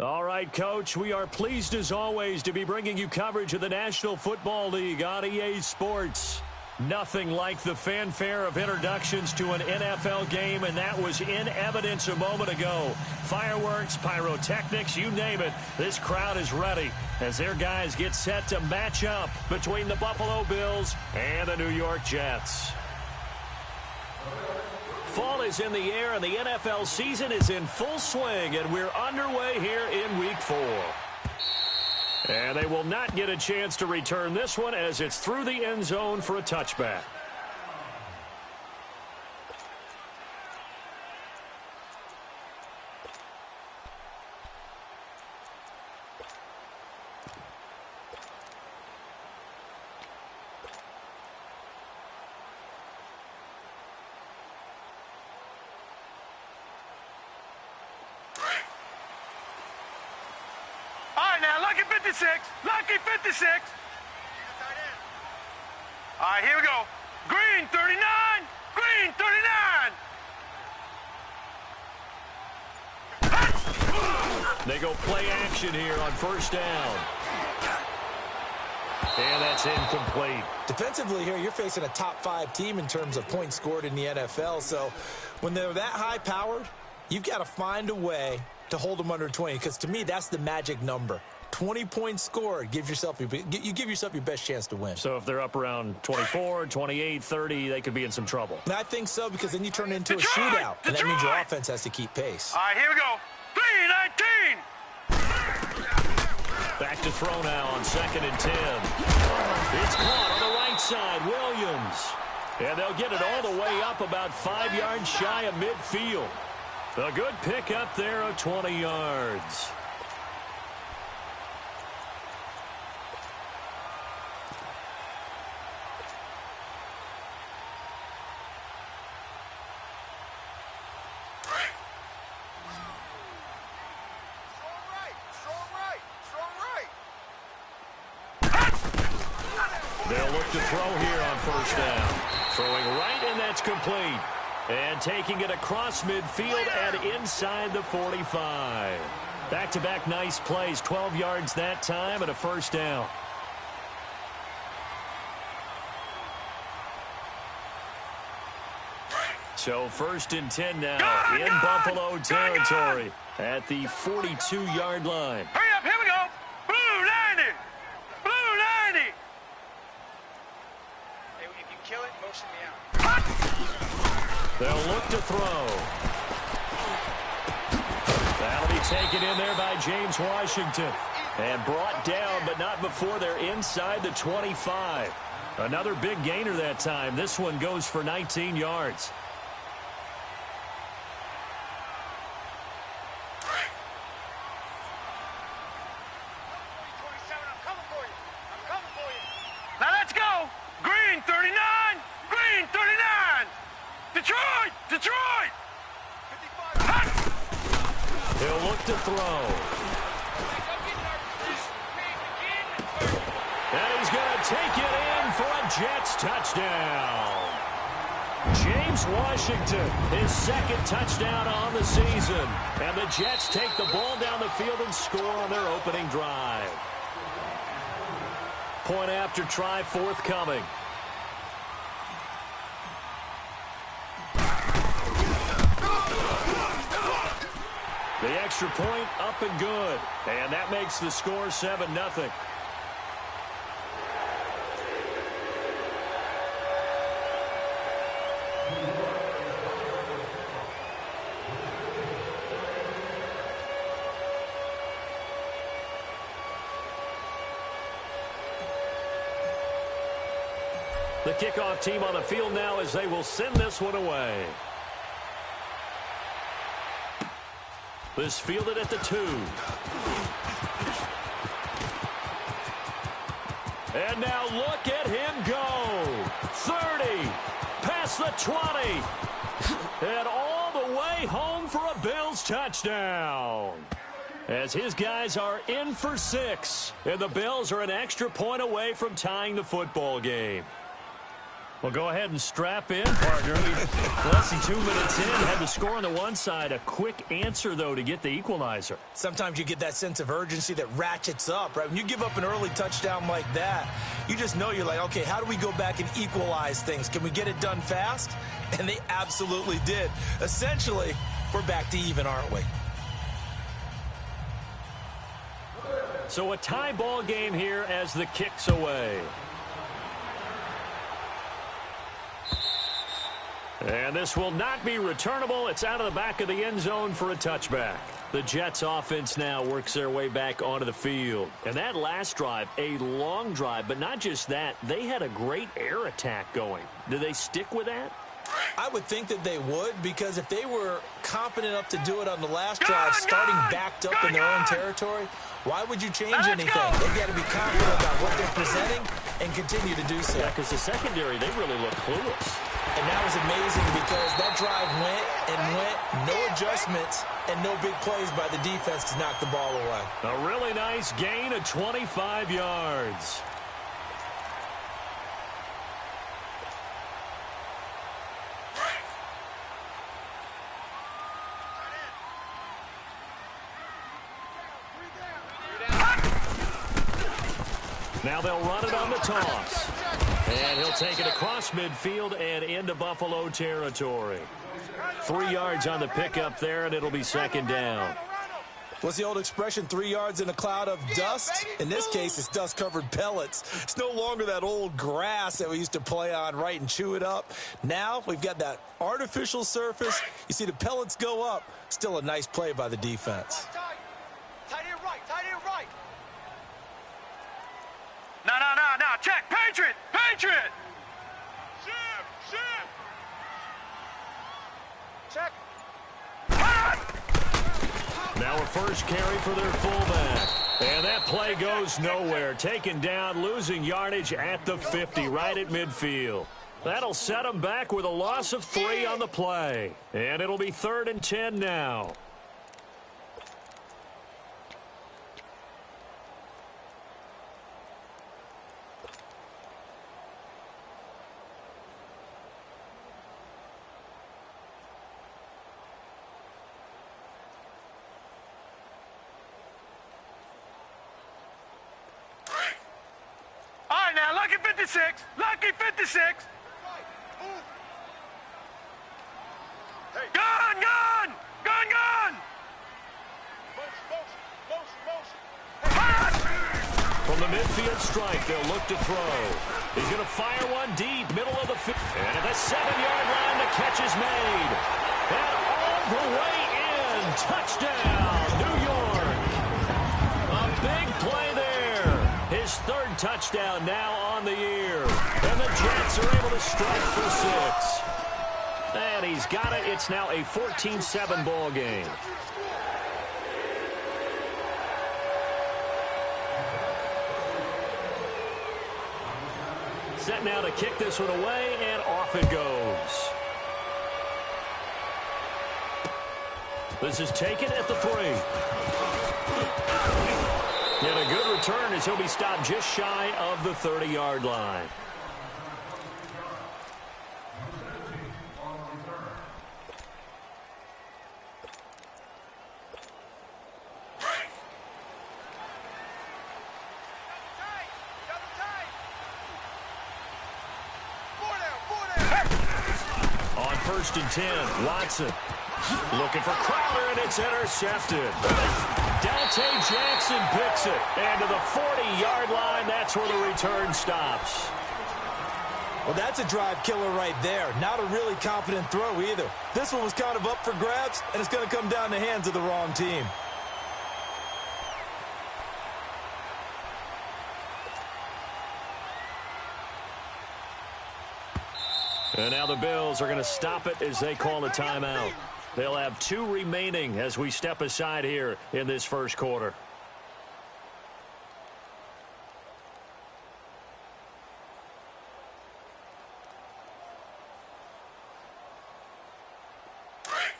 All right, Coach, we are pleased as always to be bringing you coverage of the National Football League on EA Sports. Nothing like the fanfare of introductions to an NFL game, and that was in evidence a moment ago. Fireworks, pyrotechnics, you name it. This crowd is ready as their guys get set to match up between the Buffalo Bills and the New York Jets. Fall is in the air, and the NFL season is in full swing, and we're underway here in Week 4. And they will not get a chance to return this one as it's through the end zone for a touchback. Lucky 56. Lucky 56. All right, here we go. Green 39. Green 39. They go play action here on first down. And that's incomplete. Defensively here, you're facing a top 5 team in terms of points scored in the NFL. So when they're that high-powered, you've got to find a way to hold them under 20, because to me, that's the magic number. 20 points scored, you give yourself your best chance to win. So if they're up around 24, 28, 30, they could be in some trouble. And I think so, because then you turn it into a shootout, and that means your offense has to keep pace. All right, here we go. 3-19. Back to throw now on 2nd and 10. It's caught on the right side, Williams. And they'll get it all the way up about 5 yards shy of midfield. A good pickup there of 20 yards. They'll look to throw here on first down. Throwing right, and that's complete. And taking it across midfield and inside the 45. Back-to-back nice plays. 12 yards that time and a first down. So 1st and 10 now in Buffalo territory at the 42-yard line. Hurry up, here we go. Blue 90. Blue 90. Hey, if you kill it, motion me out. They'll look to throw. That'll be taken in there by James Washington. And brought down, but not before they're inside the 25. Another big gainer that time. This one goes for 19 yards. Now let's go. Green 39. Green 39. Detroit. Detroit. 55. He'll look to throw. And he's going to take it in for a Jets touchdown. James Washington, his 2nd touchdown on the season. And the Jets take the ball down the field and score on their opening drive. Point after try forthcoming. The extra point up and good. And that makes the score 7-0. The kickoff team on the field now as they will send this one away. This fielded at the 2. And now look at him go. 30, past the 20, and all the way home for a Bills touchdown. As his guys are in for 6, and the Bills are an extra point away from tying the football game. Well, go ahead and strap in, partner. Less than 2 minutes in, had the score on the one side. A quick answer, though, to get the equalizer. Sometimes you get that sense of urgency that ratchets up, right? When you give up an early touchdown like that, you just know you're like, okay, how do we go back and equalize things? Can we get it done fast? And they absolutely did. Essentially, we're back to even, aren't we? So a tie ball game here as the kick's away. And this will not be returnable. It's out of the back of the end zone for a touchback. The Jets offense now works their way back onto the field. And that last drive, a long drive, but not just that. They had a great air attack going. Do they stick with that? I would think that they would, because if they were competent enough to do it on the last drive, starting backed up in their own territory, why would you change anything? They've got to be confident about what they're presenting and continue to do so. Yeah, because the secondary, they really look clueless. And that was amazing because that drive went and went, no adjustments, and no big plays by the defense to knock the ball away. A really nice gain of 25 yards. Now they'll run it on the toss. And he'll take it across midfield and into Buffalo territory. 3 yards on the pickup there, and it'll be second down. What's the old expression, 3 yards in a cloud of dust? In this case, it's dust-covered pellets. It's no longer that old grass that we used to play on, right, and chew it up. Now we've got that artificial surface. You see the pellets go up. Still a nice play by the defense. Tight end right, tight end right. No. Check. Patriot. Shift. Check. Now a first carry for their fullback. And that play goes nowhere. Taken down, losing yardage at the 50, right at midfield. That'll set them back with a loss of 3 on the play. And it'll be 3rd and 10 now. Now, lucky 56. Lucky 56. Hey. Gun. Motion. From the midfield strike, they'll look to throw. He's going to fire one deep, middle of the field. And at the 7-yard line, the catch is made. And all the way in. Touchdown, New York. A big play there. His 3rd touchdown now on the year. And the Jets are able to strike for 6. And he's got it. It's now a 14-7 ball game. Set now to kick this one away, and off it goes. This is taken at the 3. And a good return as he'll be stopped just shy of the 30-yard line. On 1st and 10, Watson looking for Crowder, and it's intercepted. Dante Jackson picks it. And to the 40-yard line, that's where the return stops. Well, that's a drive killer right there. Not a really confident throw either. This one was kind of up for grabs, and it's going to come down the hands of the wrong team. And now the Bills are going to stop it as they call a timeout. They'll have 2 remaining as we step aside here in this first quarter.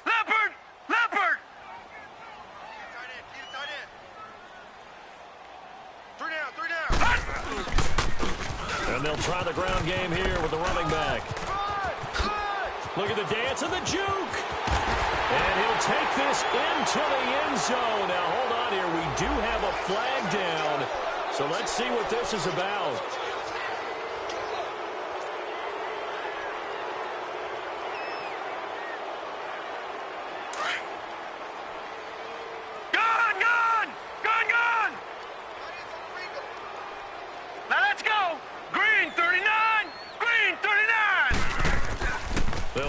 Leopard. Tight end. 3 down. And And they'll try the ground game here with the running back. Look at the dance and the juke. And he'll take this into the end zone. Now, hold on here. We do have a flag down. So let's see what this is about.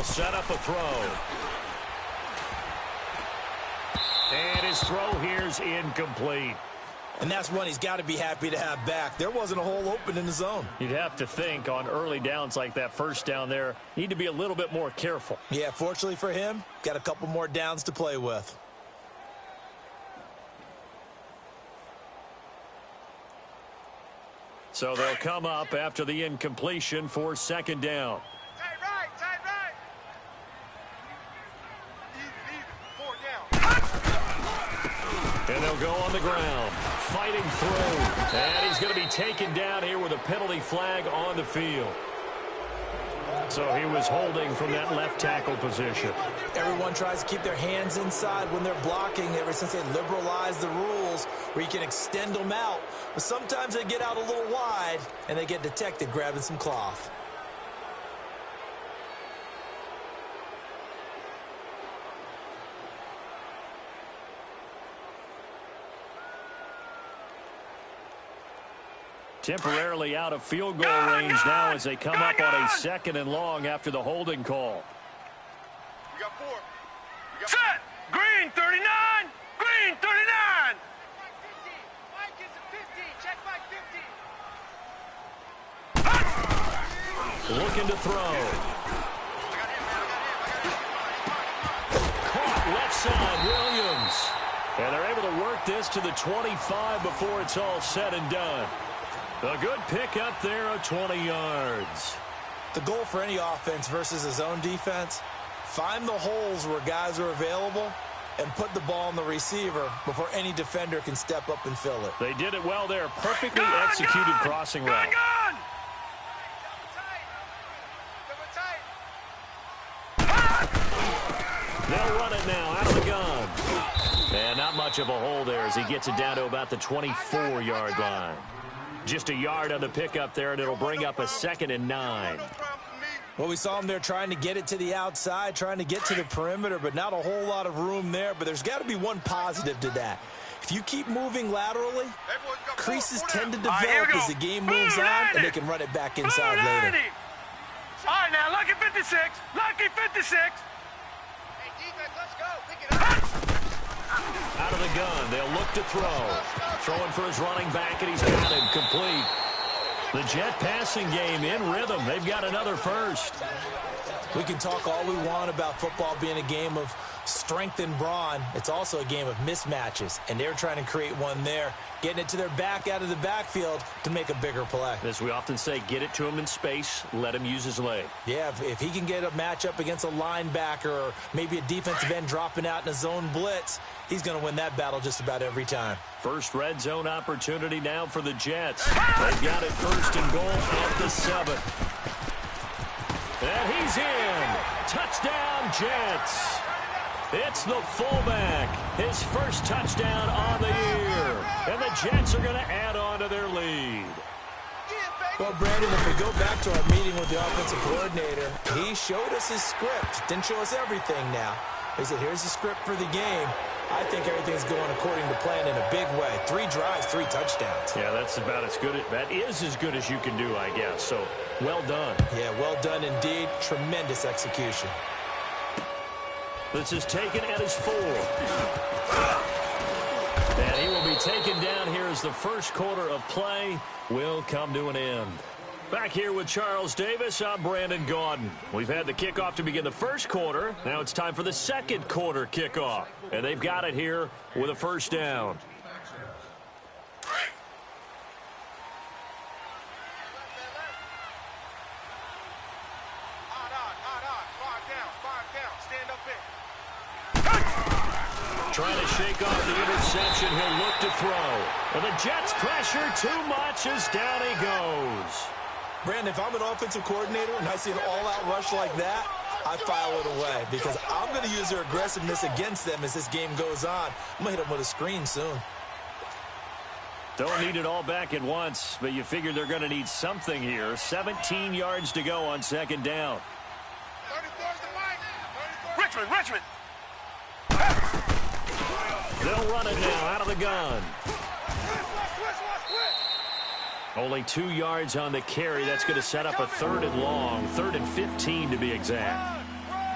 Set up a throw. And his throw here's incomplete. And that's one he's got to be happy to have back. There wasn't a hole open in the zone. You'd have to think on early downs like that first down there, need to be a little bit more careful. Yeah, fortunately for him, got a couple more downs to play with. So they'll come up after the incompletion for second down. And they'll go on the ground, fighting through. And he's going to be taken down here with a penalty flag on the field. So he was holding from that left tackle position. Everyone tries to keep their hands inside when they're blocking ever since they liberalized the rules where you can extend them out. But sometimes they get out a little wide and they get detected grabbing some cloth. Temporarily out of field goal range now as they come up on a second and long after the holding call. We got four. Set! Green 39! Green 39! Mike is a 50. Check Mike 50. Looking to throw. Caught left side, Williams. And they're able to work this to the 25 before it's all said and done. A good pickup there of 20 yards. The goal for any offense versus a zone defense, find the holes where guys are available and put the ball on the receiver before any defender can step up and fill it. They did it well there. Perfectly executed crossing route. They'll run it now out of the gun. And not much of a hole there as he gets it down to about the 24-yard line. Just a yard on the pickup there, and it'll bring up a 2nd and 9. Well, we saw him there trying to get it to the outside, trying to get to the perimeter, but not a whole lot of room there. But there's got to be one positive to that. If you keep moving laterally, creases tend to develop as the game moves on, and they can run it back inside later. All right, now, lucky 56. Lucky 56. Hey, defense, let's go. Pick it up. Out of the gun, they'll look to throw. Throwing for his running back, and he's got him complete. The Jet passing game in rhythm. They've got another first. We can talk all we want about football being a game of strength and brawn. It's also a game of mismatches, and they're trying to create one there, getting it to their back out of the backfield to make a bigger play. As we often say, get it to him in space, let him use his leg. Yeah, if he can get a matchup against a linebacker or maybe a defensive end dropping out in a zone blitz, he's going to win that battle just about every time. First red zone opportunity now for the Jets. They've got it 1st and goal at the 7. And he's in. Touchdown, Jets. It's the fullback. His first touchdown on the year. And the Jets are going to add on to their lead. Well, Brandon, if we go back to our meeting with the offensive coordinator, he showed us his script. Didn't show us everything now. He said, here's the script for the game. I think everything's going according to plan in a big way. 3 drives, 3 touchdowns. Yeah, that's about as good. That is as good as you can do, I guess. So, well done. Yeah, well done indeed. Tremendous execution. This is taken at his 4. And he will be taken down here as the first quarter of play will come to an end. Back here with Charles Davis, I'm Brandon Gaudin. We've had the kickoff to begin the first quarter. Now it's time for the second quarter kickoff. And they've got it here with a first down. Trying to shake off the interception. He'll look to throw. And the Jets pressure too much as down he goes. Brandon, if I'm an offensive coordinator and I see an all-out rush like that, I file it away because I'm going to use their aggressiveness against them as this game goes on. I'm going to hit them with a screen soon. Don't need it all back at once, but you figure they're going to need something here. 17 yards to go on second down. 34's the mic. Richmond. They'll run it now out of the gun. Only 2 yards on the carry. That's going to set up a 3rd and long, 3rd and 15 to be exact.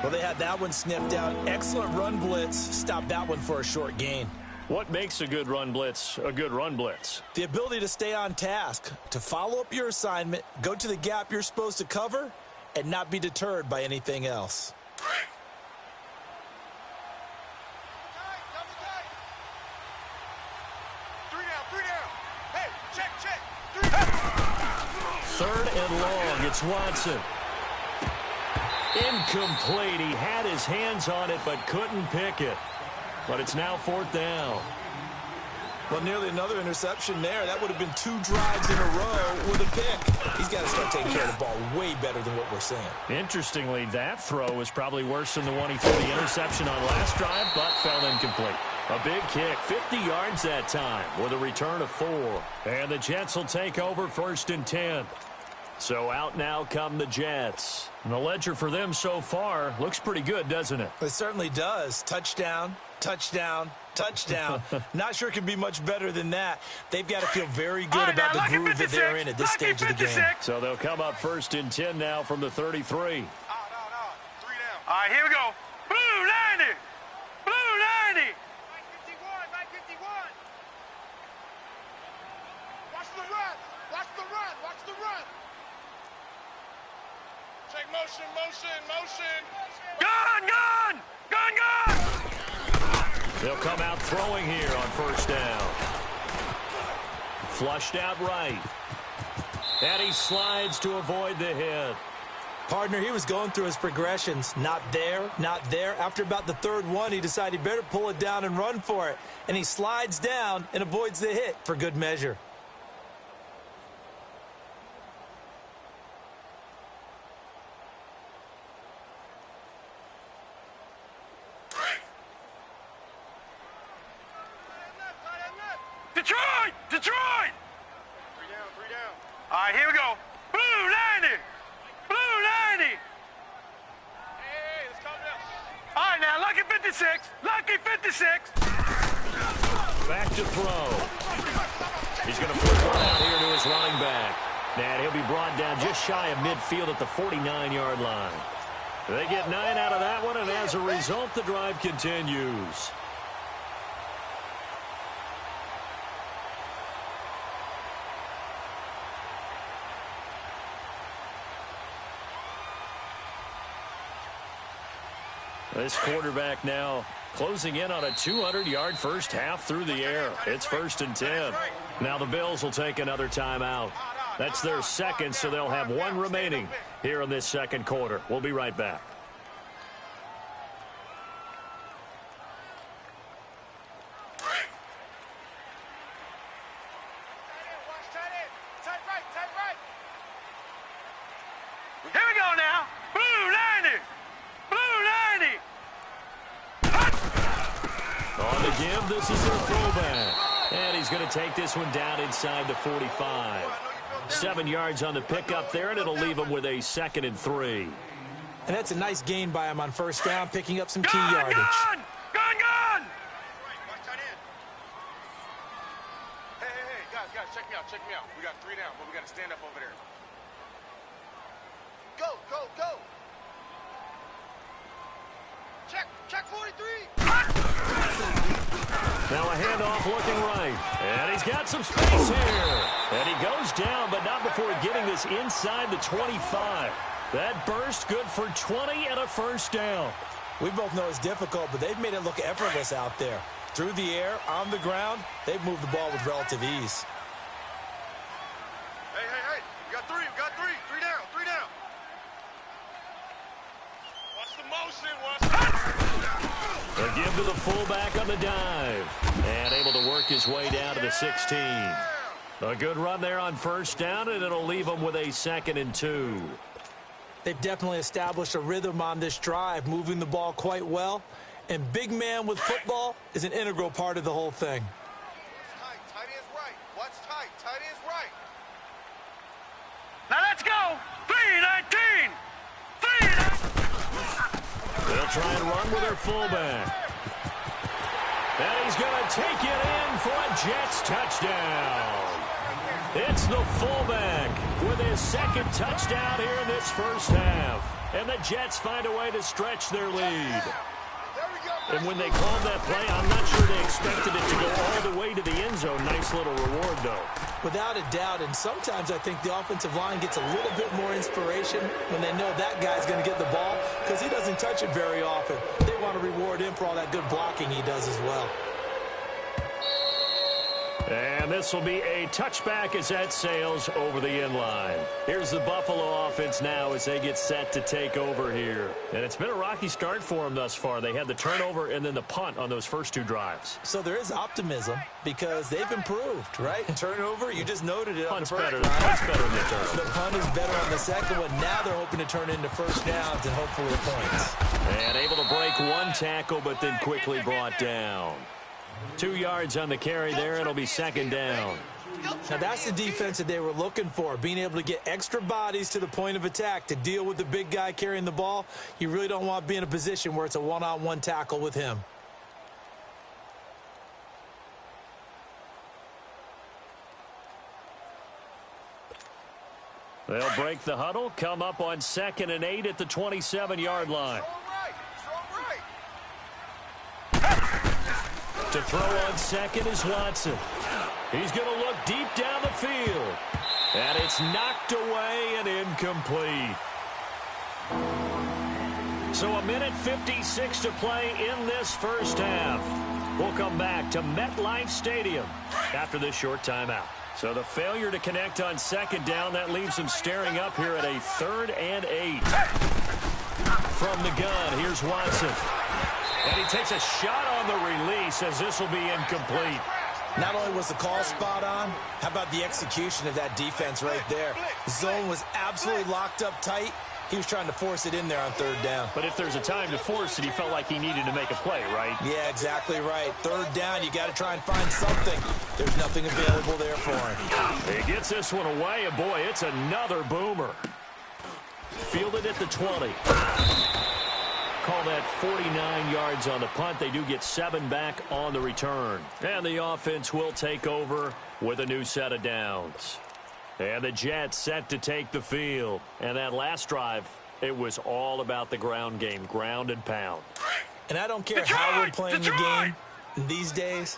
Well, they had that one sniffed out. Excellent run blitz. Stopped that one for a short gain. What makes a good run blitz a good run blitz? The ability to stay on task, to follow up your assignment, go to the gap you're supposed to cover, and not be deterred by anything else. Three down. Hey, check. 3rd and long. It's Watson. Incomplete. He had his hands on it but couldn't pick it. But it's now 4th down. Well, nearly another interception there. That would have been 2 drives in a row with a pick. He's got to start taking care of the ball way better than what we're seeing. Interestingly, that throw was probably worse than the one he threw the interception on last drive, but fell incomplete. A big kick, 50 yards that time with a return of 4. And the Jets will take over 1st and 10. So out now come the Jets. And the ledger for them so far looks pretty good, doesn't it? It certainly does. Touchdown. Not sure it can be much better than that. They've got to feel very good about the groove that they're in at this stage of the game. So they'll come up 1st and 10 now from the 33. 3 down. All right, here we go. Blue 90. Mike 51. Watch the run. Check motion. Gun. They'll come out throwing here on 1st down. Flushed out right. And he slides to avoid the hit. Partner, he was going through his progressions. Not there. After about the 3rd one, he decided he better pull it down and run for it. And he slides down and avoids the hit for good measure. Detroit. 3 down. All right, here we go. Blue 90. Hey, let's calm down. All right, now, lucky 56. Back to throw. He's going to flip one out here to his running back. And he'll be brought down just shy of midfield at the 49-yard line. They get 9 out of that one, and as a result, the drive continues. This quarterback now closing in on a 200-yard first half through the air. It's 1st and 10. Now the Bills will take another timeout. That's their 2nd, so they'll have 1 remaining here in this 2nd quarter. We'll be right back. Tight right. Here we go now. Blue 90. On the give, this is their throwback. And he's going to take this one down inside the 45. 7 yards on the pickup there, and it'll leave him with a 2nd and 3. And that's a nice gain by him on 1st down, picking up some key yardage. Gun. Watch tight end. Hey, guys, check me out. We got 3 down, but we got to stand up over there. Go. Check 43. Now a handoff looking right. And he's got some space here. And he goes down, but not before getting this inside the 25. That burst good for 20 and a 1st down. We both know it's difficult, but they've made it look effortless out there. Through the air, on the ground, they've moved the ball with relative ease. Hey. We got 3. 3 down. Watch the motion. A give to the fullback on the dive. And able to work his way down to the 16. A good run there on first down, and it'll leave them with a 2nd and 2. They've definitely established a rhythm on this drive, moving the ball quite well. And big man with football is an integral part of the whole thing. Tight, tight is right. What's tight? Tight is right. Now let's go. 3-19. 3-19. They'll try and run with their fullback. And he's going to take it in for a Jets touchdown. It's the fullback with his 2nd touchdown here in this first half. And the Jets find a way to stretch their lead. And when they called that play, I'm not sure they expected it to go all the way to the end zone. Nice little reward, though. Without a doubt, and sometimes I think the offensive line gets a little bit more inspiration when they know that guy's going to get the ball because he doesn't touch it very often. They want to reward him for all that good blocking he does as well. And this will be a touchback as that sails over the end line. Here's the Buffalo offense now as they get set to take over here. And it's been a rocky start for them thus far. They had the turnover and then the punt on those first 2 drives. So there is optimism because they've improved, right? Turnover, you just noted it. Punt's on the better. first Punt's better than the turnover. The punt is better on the second one. Now they're hoping to turn into first downs and hopefully points. And able to break 1 tackle, but then quickly brought down. 2 yards on the carry there. It'll be 2nd down. Now that's the defense that they were looking for, being able to get extra bodies to the point of attack to deal with the big guy carrying the ball. You really don't want to be in a position where it's a one-on-one tackle with him. They'll break the huddle, come up on 2nd and 8 at the 27-yard line. To throw on 2nd is Watson. He's going to look deep down the field. And it's knocked away and incomplete. So 1:56 to play in this first half. We'll come back to MetLife Stadium after this short timeout. So the failure to connect on 2nd down, that leaves them staring up here at a 3rd and 8. From the gun, here's Watson. And he takes a shot on the release as this will be incomplete. Not only was the call spot on, how about the execution of that defense right there? Zone was absolutely locked up tight. He was trying to force it in there on 3rd down. But if there's a time to force it, he felt like he needed to make a play, right? Yeah, exactly right. 3rd down, you got to try and find something. There's nothing available there for him. He gets this one away, and boy, it's another boomer. Fielded at the 20. Call that 49 yards on the punt. They do get 7 back on the return. And the offense will take over with a new set of downs. And the Jets set to take the field. And that last drive, it was all about the ground game, ground and pound. And I don't care how we're playing the game these days,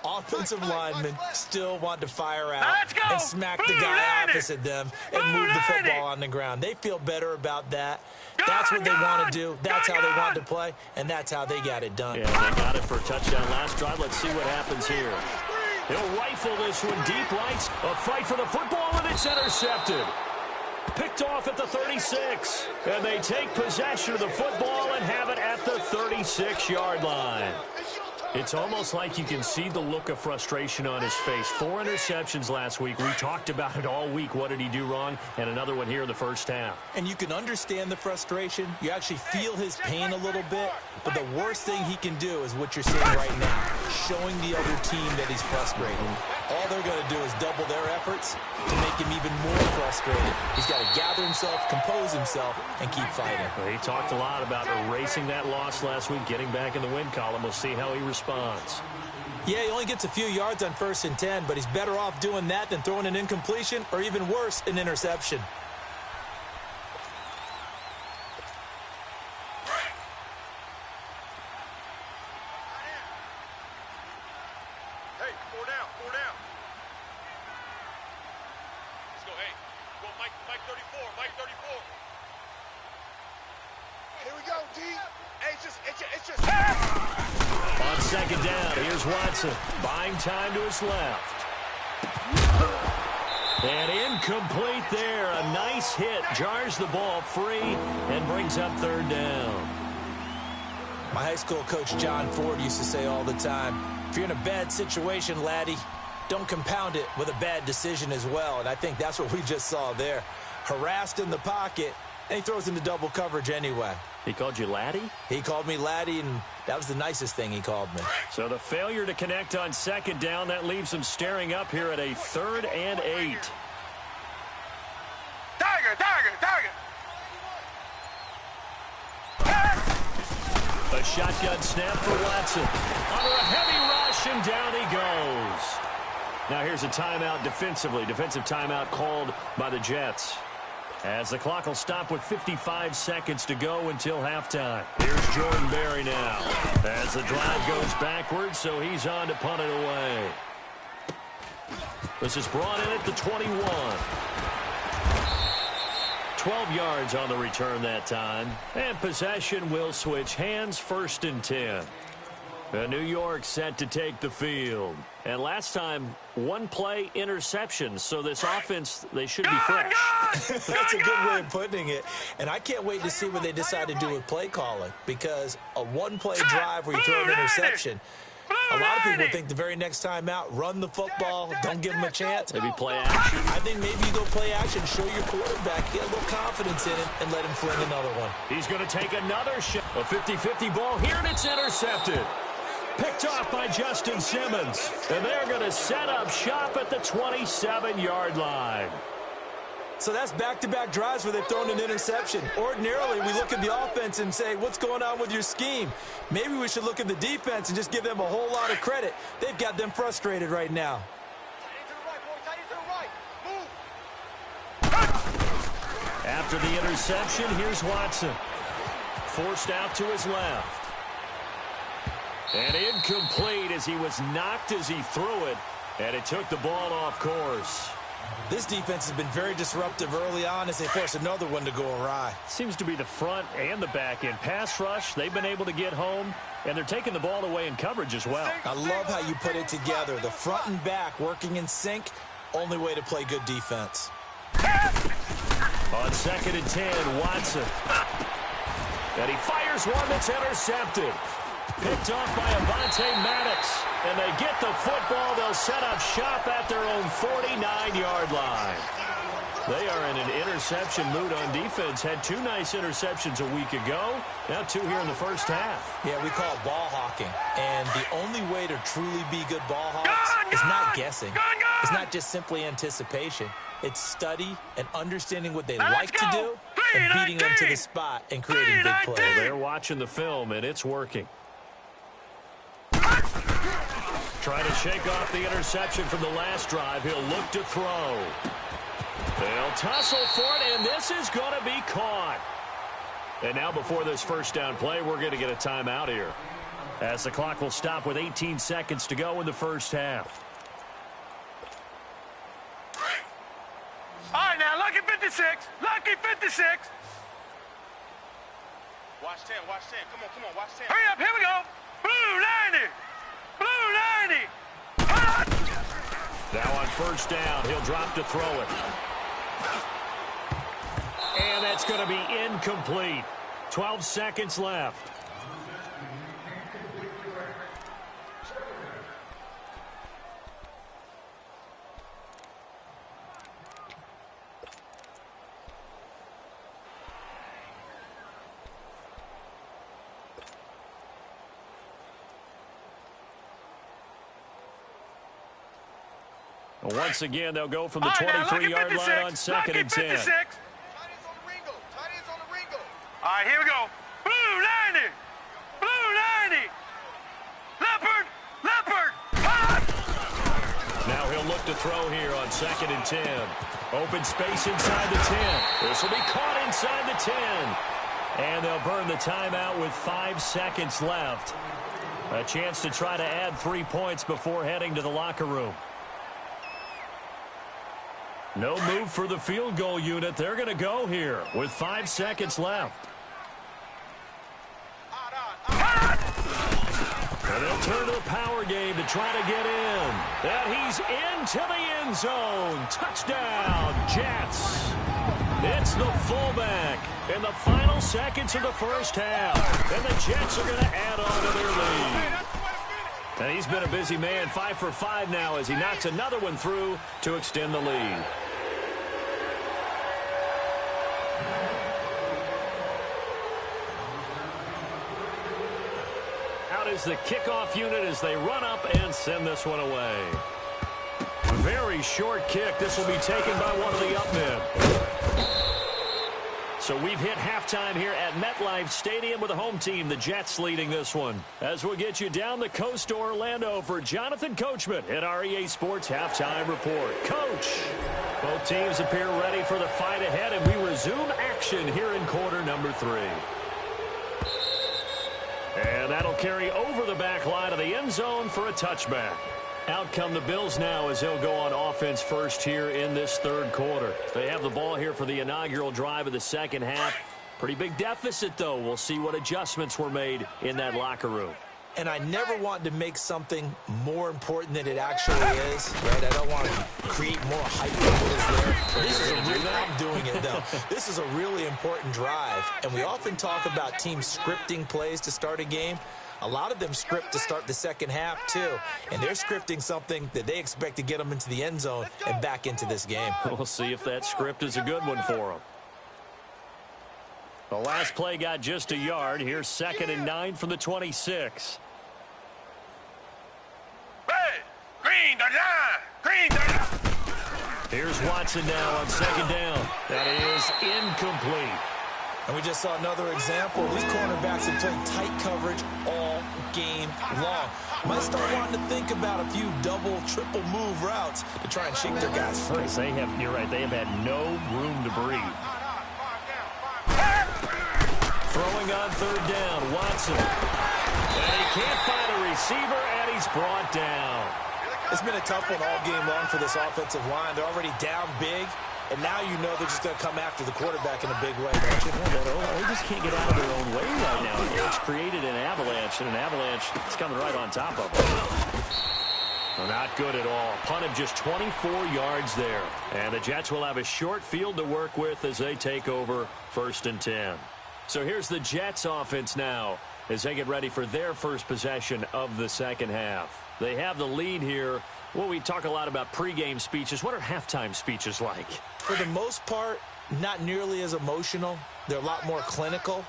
offensive linemen still want to fire out and smack the guy opposite them and move the football on the ground. They feel better about that. That's what they want to do. That's how they want to play, and that's how they got it done. Yeah, they got it for a touchdown last drive. Let's see what happens here. He'll rifle this one deep right. A fight for the football, and it's intercepted. Picked off at the 36. And they take possession of the football and have it at the 36-yard line. It's almost like you can see the look of frustration on his face. 4 interceptions last week. We talked about it all week. What did he do wrong? And another one here in the first half. And you can understand the frustration. You actually feel his pain a little bit. But the worst thing he can do is what you're seeing right now, showing the other team that he's frustrated. All they're going to do is double their efforts to make him even more frustrated. He's got to gather himself, compose himself, and keep fighting. Well, he talked a lot about erasing that loss last week, getting back in the win column. We'll see how he responds. Yeah, he only gets a few yards on 1st and 10, but he's better off doing that than throwing an incompletion or even worse, an interception. Hey, 4 down, 4 down. Let's go, hey. Go, Mike 34, Mike 34. Here we go, D. Hey, it's just. On 2nd down, here's Watson. Buying time to his left. And incomplete there. A nice hit. Jars the ball free and brings up 3rd down. My high school coach, John Ford, used to say all the time, if you're in a bad situation, laddie, don't compound it with a bad decision as well. And I think that's what we just saw there. Harassed in the pocket, and he throws into double coverage anyway. He called you Laddie? He called me Laddie, and that was the nicest thing he called me. So the failure to connect on second down, that leaves him staring up here at a 3rd and 8. Tiger, tiger, tiger. A shotgun snap for Watson. Under a heavy rush, and down he goes. Now here's a timeout defensively. Defensive timeout called by the Jets. As the clock will stop with 55 seconds to go until halftime. Here's Jordan Berry now. As the drive goes backwards, so he's on to punt it away. This is brought in at the 21. 12 yards on the return that time. And possession will switch hands, 1st and 10. New York set to take the field. And last time, 1 play interception. So this offense, they should be fresh. That's a good way of putting it. And I can't wait to see what they decide to do with play calling. Because a 1-play drive where you throw an interception, a lot of people think the very next time out, run the football, don't give them a chance. Maybe play action. I think maybe you go play action, show your quarterback, get a little confidence in it, and let him fling another one. He's going to take another shot. A 50-50 ball here, and it's intercepted. Picked off by Justin Simmons. And they're going to set up shop at the 27-yard line. So that's back-to-back drives where they've thrown an interception. Ordinarily, we look at the offense and say, what's going on with your scheme? Maybe we should look at the defense and just give them a whole lot of credit. They've got them frustrated right now. After the interception, here's Watson. Forced out to his left. And incomplete as he was knocked as he threw it. And it took the ball off course. This defense has been very disruptive early on as they force another one to go awry. Seems to be the front and the back end. Pass rush, they've been able to get home, and they're taking the ball away in coverage as well. I love how you put it together. The front and back working in sync, only way to play good defense. On 2nd and 10, Watson. And he fires one that's intercepted. Picked off by Avonte Maddox. And they get the football. They'll set up shop at their own 49-yard line. They are in an interception mood on defense. Had 2 nice interceptions a week ago. Now 2 here in the first half. Yeah, we call it ball hawking. And the only way to truly be good ball hawks is not guessing. It's not just simply anticipation. It's study and understanding what they like to do and beating them to the spot and creating big plays. They're watching the film, and it's working. Trying to shake off the interception from the last drive. He'll look to throw. They'll tussle for it, and this is going to be caught. And now before this first down play, we're going to get a timeout here, as the clock will stop with 18 seconds to go in the first half. All right, now, lucky 56. Lucky 56. Watch 10, watch 10. Come on, watch 10. Hurry up, here we go. Blue 90. Blue 90. Now on first down, he'll drop to throw it. And that's going to be incomplete. 12 seconds left. Once again, they'll go from the 23-yard line on 2nd and 10. All right, here we go. Blue 90. Blue 90. Leopard. Leopard. Now he'll look to throw here on 2nd and 10. Open space inside the 10. This will be caught inside the 10. And they'll burn the timeout with 5 seconds left. A chance to try to add 3 points before heading to the locker room. No move for the field goal unit. They're going to go here with 5 seconds left. And they'll turn to the power game to try to get in. And he's into the end zone. Touchdown, Jets. It's the fullback in the final seconds of the first half. And the Jets are going to add on to their lead. And he's been a busy man, 5 for 5 now as he knocks another one through to extend the lead. Out is the kickoff unit as they run up and send this one away. Very short kick. This will be taken by one of the up men. So we've hit halftime here at MetLife Stadium with the home team, the Jets, leading this one. As we'll get you down the coast to Orlando for Jonathan Coachman at our EA Sports Halftime Report. Coach, both teams appear ready for the fight ahead, and we resume action here in quarter number 3. And that'll carry over the back line of the end zone for a touchback. Out come the Bills now as they'll go on offense first here in this third quarter. They have the ball here for the inaugural drive of the second half. Pretty big deficit, though. We'll see what adjustments were made in that locker room. And I never want to make something more important than it actually is, right? I don't want to create more hype than what is there. This is a really, I'm doing it, though. This is a really important drive. And we often talk about teams scripting plays to start a game. A lot of them script to start the second half, too. And they're scripting something that they expect to get them into the end zone and back into this game. We'll see if that script is a good one for them. The last play got just a yard. Here's 2nd and 9 from the 26. Green, green. Here's Watson now on 2nd down. That is incomplete. And we just saw another example. These cornerbacks have played tight coverage all game long. Might start wanting to think about a few double, triple move routes to try and shake their guys free. You're right, they have had no room to breathe. Throwing on 3rd down, Watson. And he can't find a receiver, and he's brought down. It's been a tough one all game long for this offensive line. They're already down big. And now you know they're just going to come after the quarterback in a big way, don't you? They just can't get out of their own way right now. It's created an avalanche, and an avalanche is coming right on top of them. Well, not good at all. Punt of just 24 yards there. And the Jets will have a short field to work with as they take over 1st and 10. So here's the Jets offense now as they get ready for their first possession of the second half. They have the lead here. Well, we talk a lot about pregame speeches. What are halftime speeches like? For the most part, not nearly as emotional. They're a lot more clinical.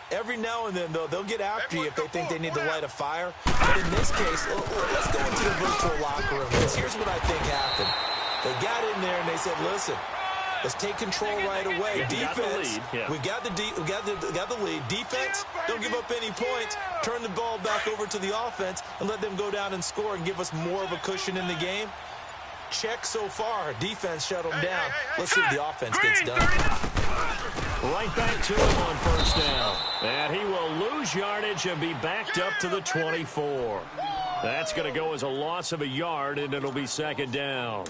Every now and then, though, they'll get after you if they think they need to light a fire. But in this case, let's go into the virtual locker room. Here's what I think happened. They got in there and they said, listen, let's take control right away. Defense, we got the lead. Defense, don't give up any points. Turn the ball back over to the offense and let them go down and score and give us more of a cushion in the game. Check so far. Defense shut them down. Let's see if the offense gets done. Right back to him on 1st down. And he will lose yardage and be backed up to the 24. That's going to go as a loss of a yard, and it'll be 2nd down.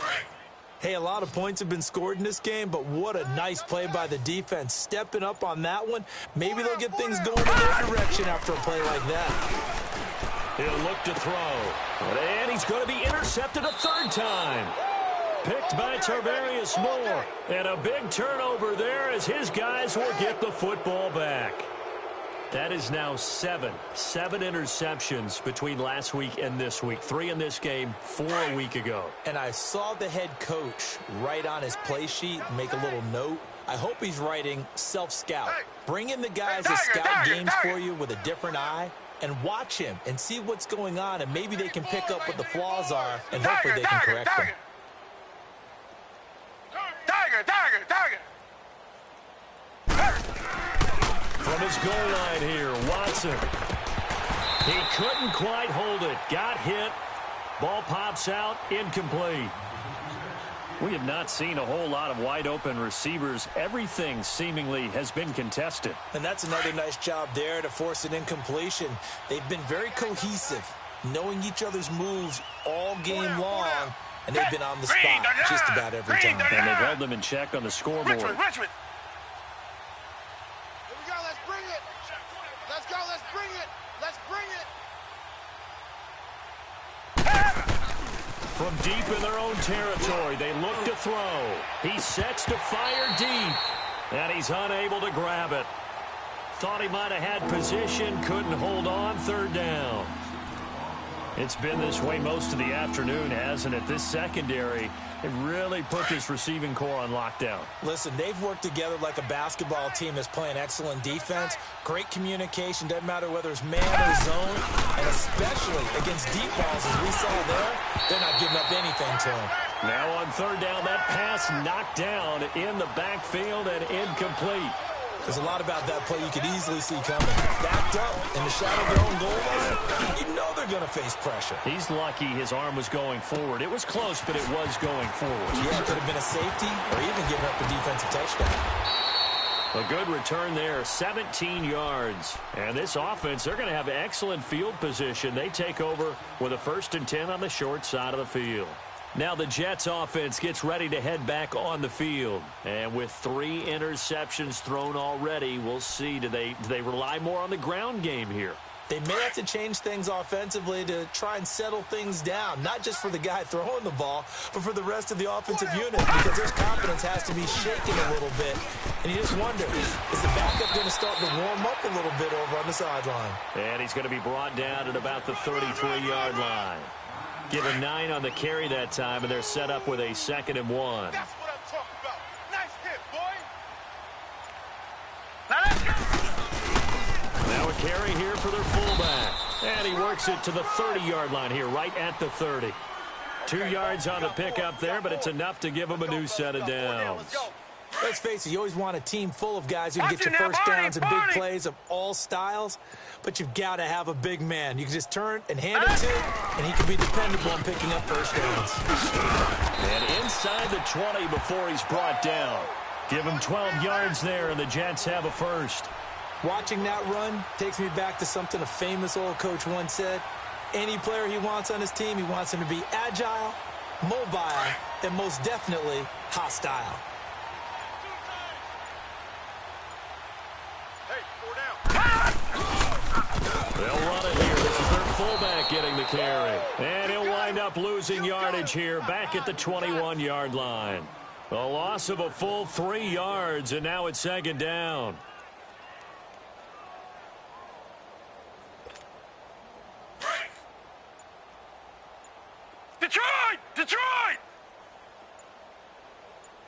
Hey, a lot of points have been scored in this game, but what a nice play by the defense. Stepping up on that one. Maybe they'll get things going in their direction after a play like that. He'll look to throw. And he's going to be intercepted a 3rd time. Picked by Tarvarius Moore. And a big turnover there as his guys will get the football back. That is now 7 interceptions between last week and this week. 3 in this game, 4 a week ago. And I saw the head coach write on his play sheet, make a little note. I hope he's writing self-scout. Bring in the guys that scout games for you with a different eye and watch him and see what's going on, and maybe they can pick up what the flaws are, and hopefully they can correct them. Tiger. From his goal line here, Watson. He couldn't quite hold it. Got hit. Ball pops out. Incomplete. We have not seen a whole lot of wide-open receivers. Everything seemingly has been contested. And that's another nice job there to force an incompletion. They've been very cohesive, knowing each other's moves all game long, and they've been on the spot just about every time. And they've held them in check on the scoreboard. Richmond. Here we go, let's bring it. Let's go, let's bring it. Let's bring it. From deep in their own territory, they look to throw. He sets to fire deep, and he's unable to grab it. Thought he might have had position, couldn't hold on. 3rd down. It's been this way most of the afternoon, hasn't it? This secondary, it really put this receiving core on lockdown. Listen, they've worked together like a basketball team that's playing excellent defense, great communication, doesn't matter whether it's man or zone, and especially against deep balls, as we saw there, they're not giving up anything to them. Now on third down, that pass knocked down in the backfield and incomplete. There's a lot about that play you could easily see coming. Backed up in the shadow of their own goal line, you know they're going to face pressure. He's lucky his arm was going forward. It was close, but it was going forward. Yeah, it could have been a safety or even giving up a defensive touchdown. A good return there, 17 yards. And this offense, they're going to have excellent field position. They take over with a 1st and 10 on the short side of the field. Now the Jets offense gets ready to head back on the field. And with 3 interceptions thrown already, we'll see. Do they rely more on the ground game here? They may have to change things offensively to try and settle things down, not just for the guy throwing the ball, but for the rest of the offensive unit, because their confidence has to be shaken a little bit. And you just wonder, is the backup going to start to warm up a little bit over on the sideline? And he's going to be brought down at about the 33-yard line. Given 9 on the carry that time, and they're set up with a 2nd and 1. That's what I'm talking about. Nice hit, boy. Now let's go. Now a carry here for their fullback. And he works it to the 30-yard line here, right at the 30. 2 yards on the pickup there, but it's enough to give him a new set of downs. Let's face it, you always want a team full of guys who can get you first downs and big plays of all styles, but you've got to have a big man. You can just turn and hand it to him, and he can be dependable on picking up first downs. And inside the 20 before he's brought down. Give him 12 yards there, and the Jets have a first. Watching that run takes me back to something a famous old coach once said. Any player he wants on his team, he wants him to be agile, mobile, and most definitely hostile. They'll run it here. This is their fullback getting the carry. And he'll wind up losing yardage here back at the 21-yard line. A loss of a full 3 yards, and now it's 2nd down. Detroit! Detroit!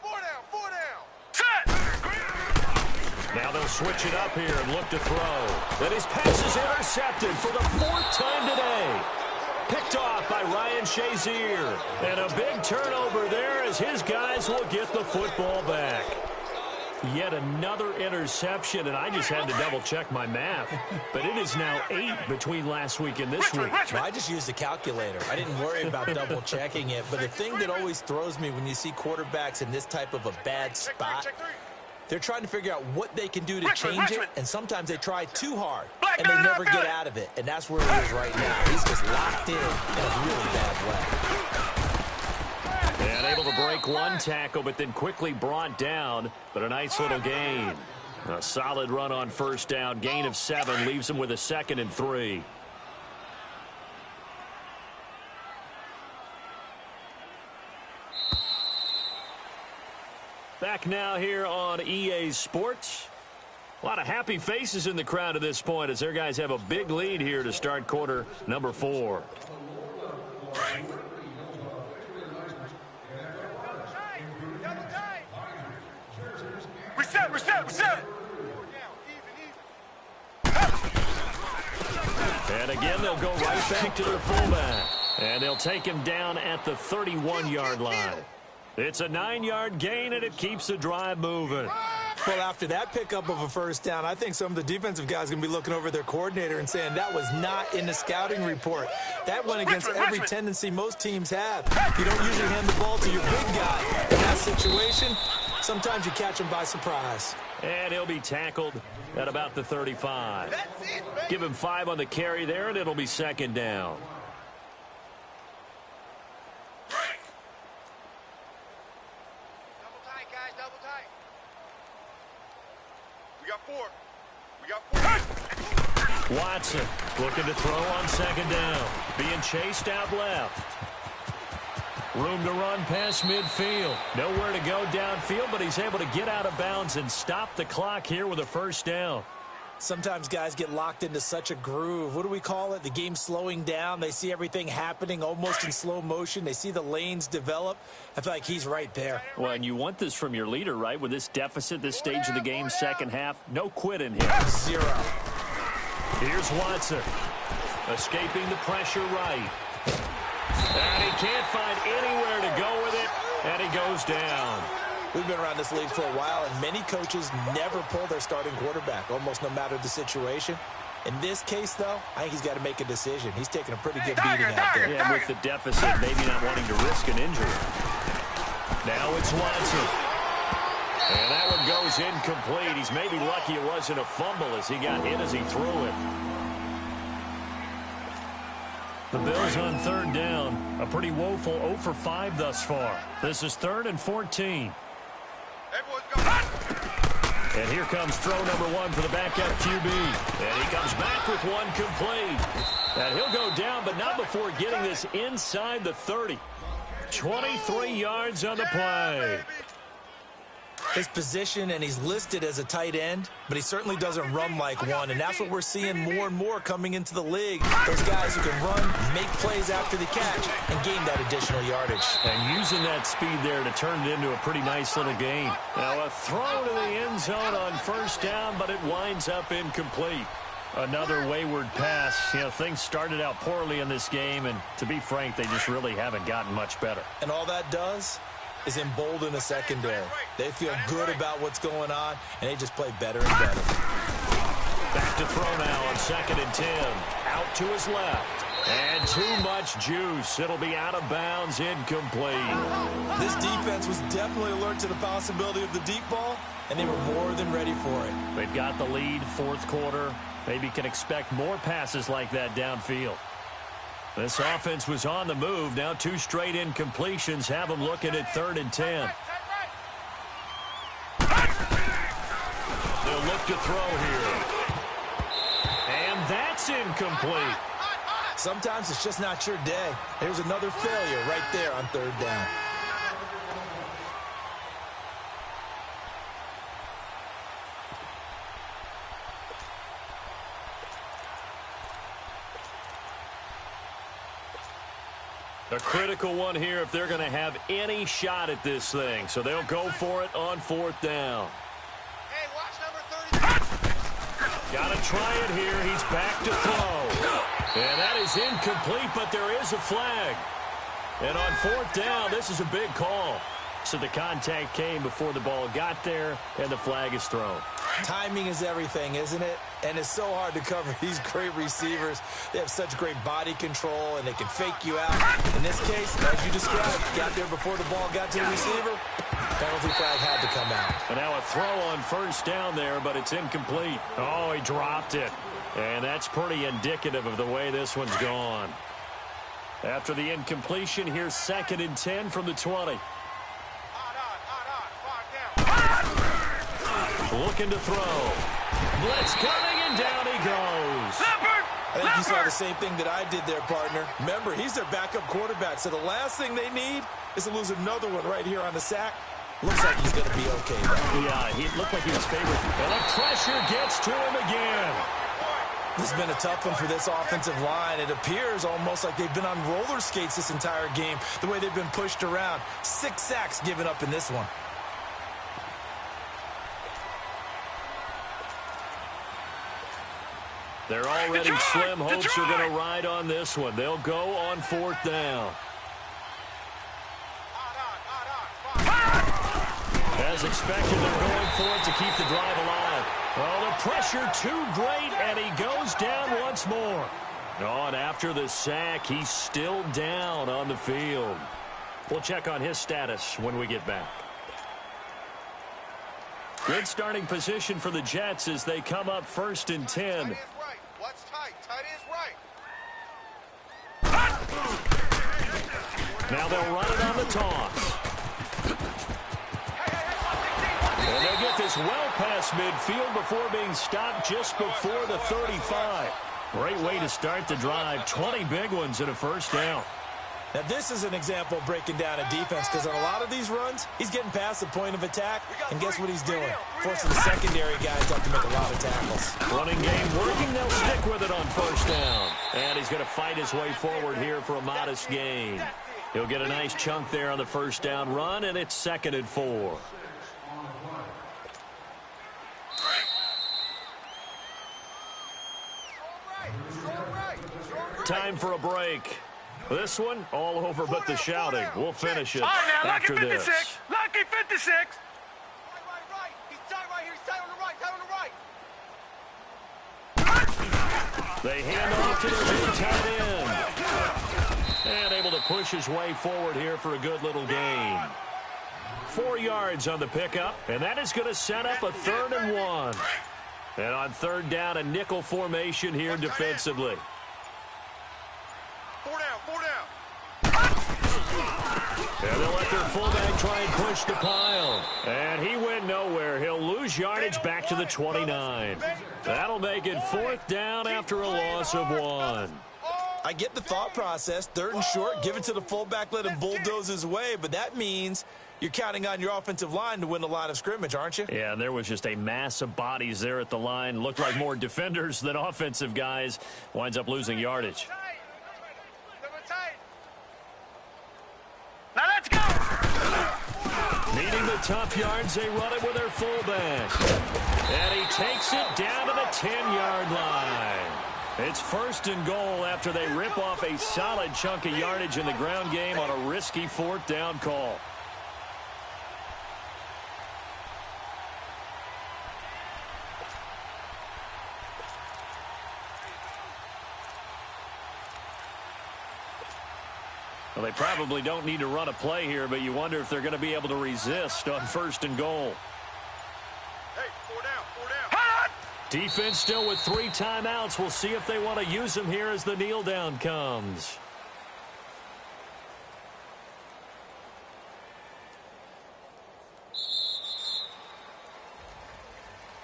4 down, 4 down. Set! Now they'll switch it up here and look to throw. And his pass is intercepted for the 4th time today. Picked off by Ryan Shazier. And a big turnover there as his guys will get the football back. Yet another interception, and I just had to double-check my math. But it is now 8 between last week and this week. Well, I just used a calculator. I didn't worry about double-checking it. But the thing that always throws me when you see quarterbacks in this type of a bad spot, they're trying to figure out what they can do to change it, and sometimes they try too hard, and they never get out of it. And that's where he is right now. He's just locked in a really bad way. And able to break one tackle, but then quickly brought down. But a nice little gain. A solid run on first down. Gain of 7 leaves him with a 2nd and 3. Back now here on EA Sports. A lot of happy faces in the crowd at this point as their guys have a big lead here to start quarter number 4. Reset! And again, they'll go right back to their fullback. And they'll take him down at the 31-yard line. It's a 9-yard gain, and it keeps the drive moving. Well, after that pickup of a first down, I think some of the defensive guys are going to be looking over their coordinator and saying that was not in the scouting report. That went against every tendency most teams have. You don't usually hand the ball to your big guy. In that situation, sometimes you catch him by surprise. And he'll be tackled at about the 35. Give him 5 on the carry there, and it'll be 2nd down. Watson looking to throw on 2nd down. Being chased out left. Room to run past midfield. Nowhere to go downfield, but he's able to get out of bounds and stop the clock here with a first down. Sometimes guys get locked into such a groove. What do we call it? The game slowing down. They see everything happening almost in slow motion. They see the lanes develop. I feel like he's right there. Well, and you want this from your leader, right? With this deficit, this stage of the game, second half, no quit in here. 0. Here's Watson. Escaping the pressure right. And he can't find anywhere to go with it, and he goes down. We've been around this league for a while, and many coaches never pull their starting quarterback, almost no matter the situation. In this case, though, I think he's got to make a decision. He's taking a pretty good beating out there. Yeah, with the deficit, maybe not wanting to risk an injury. Now it's Watson. And that one goes incomplete. He's maybe lucky it wasn't a fumble as he got hit as he threw it. The Bills on third down. A pretty woeful 0 for 5 thus far. This is 3rd and 14. And here comes throw number 1 for the backup QB. And he comes back with one complete. And he'll go down, but not before getting this inside the 30. 23 yards on the play. His position, and he's listed as a tight end, but he certainly doesn't run like one, and that's what we're seeing more and more coming into the league. Those guys who can run, make plays after the catch, and gain that additional yardage. And using that speed there to turn it into a pretty nice little game. Now a throw to the end zone on first down, but it winds up incomplete. Another wayward pass. You know, things started out poorly in this game, and to be frank, they just really haven't gotten much better. And all that does is embolden the secondary. They feel good about what's going on, and they just play better and better. Back to throw now on 2nd and 10. Out to his left. And too much juice. It'll be out of bounds, incomplete. This defense was definitely alert to the possibility of the deep ball, and they were more than ready for it. They've got the lead, 4th quarter. Maybe can expect more passes like that downfield. This offense was on the move. Now 2 straight incompletions have them looking at 3rd and 10. They'll look to throw here. And that's incomplete. Sometimes it's just not your day. There's another failure right there on 3rd down. A critical one here if they're going to have any shot at this thing. So they'll go for it on 4th down. Hey, watch number 30. Got to try it here. He's back to throw. And that is incomplete, but there is a flag. And on 4th down, this is a big call. So the contact came before the ball got there, and the flag is thrown. Timing is everything, isn't it? And it's so hard to cover these great receivers. They have such great body control, and they can fake you out. In this case, as you described, got there before the ball got to the receiver. Penalty flag had to come out. And now a throw on 1st down there, but it's incomplete. Oh, he dropped it. And that's pretty indicative of the way this one's gone. After the incompletion, here's 2nd and 10 from the 20. Looking to throw. Blitz coming, and down he goes. I think you saw the same thing that I did there, partner. Remember, he's their backup quarterback, so the last thing they need is to lose another one right here on the sack. Looks like he's going to be okay, though. Yeah, he looked like he was favored. And the pressure gets to him again. This has been a tough one for this offensive line. It appears almost like they've been on roller skates this entire game, the way they've been pushed around. 6 sacks given up in this one. They're already slim hopes are going to ride on this one. They'll go on 4th down. As expected, they're going for it to keep the drive alive. Well, the pressure too great, and he goes down once more. Oh, and after the sack, he's still down on the field. We'll check on his status when we get back. Good starting position for the Jets as they come up 1st and 10. What's tight? Tight is right. Now they'll run it on the toss. And they'll get this well past midfield before being stopped just before the 35. Great way to start the drive. 20 big ones and a 1st down. Now, this is an example of breaking down a defense because on a lot of these runs, he's getting past the point of attack, and guess what he's doing? Forcing the secondary guys to have to make a lot of tackles. Running game working. They'll stick with it on first down. And he's going to fight his way forward here for a modest gain. He'll get a nice chunk there on the first down run, and it's 2nd and 4. Time for a break. This one, all over but the shouting. We'll finish it after this. Lucky 56. Right. He's tight right here. He's tight on the right. Tight on the right. They hand off to their big tight end. And able to push his way forward here for a good little gain. 4 yards on the pickup, and that is going to set up a 3rd and 1. And on 3rd down, a nickel formation here defensively. 4 down. And they'll let their fullback try and push the pile. And he went nowhere. He'll lose yardage back to the 29. That'll make it 4th down after a loss of 1. I get the thought process. 3rd and short, give it to the fullback, let him bulldoze his way, but that means you're counting on your offensive line to win the line of scrimmage, aren't you? Yeah, and there was just a mass of bodies there at the line. Looked like more defenders than offensive guys. Winds up losing yardage. Now let's go. Needing the tough yards, they run it with their fullback. And he takes it down to the 10-yard line. It's 1st and goal after they rip off a solid chunk of yardage in the ground game on a risky 4th down call. Well, they probably don't need to run a play here, but you wonder if they're going to be able to resist on 1st and goal. Hey, 4 down. Defense still with 3 timeouts. We'll see if they want to use them here as the kneel down comes.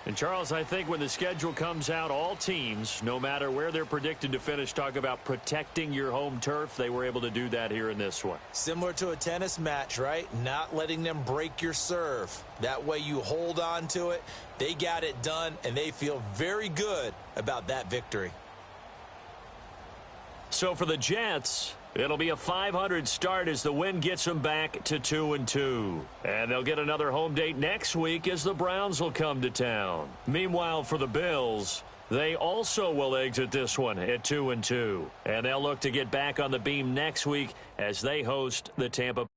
And, Charles, I think when the schedule comes out, all teams, no matter where they're predicted to finish, talk about protecting your home turf. They were able to do that here in this one. Similar to a tennis match, right? Not letting them break your serve. That way you hold on to it. They got it done, and they feel very good about that victory. So for the Jets, it'll be a 500 start as the win gets them back to 2-2. And they'll get another home date next week as the Browns will come to town. Meanwhile, for the Bills, they also will exit this one at 2-2. And they'll look to get back on the beam next week as they host the Tampa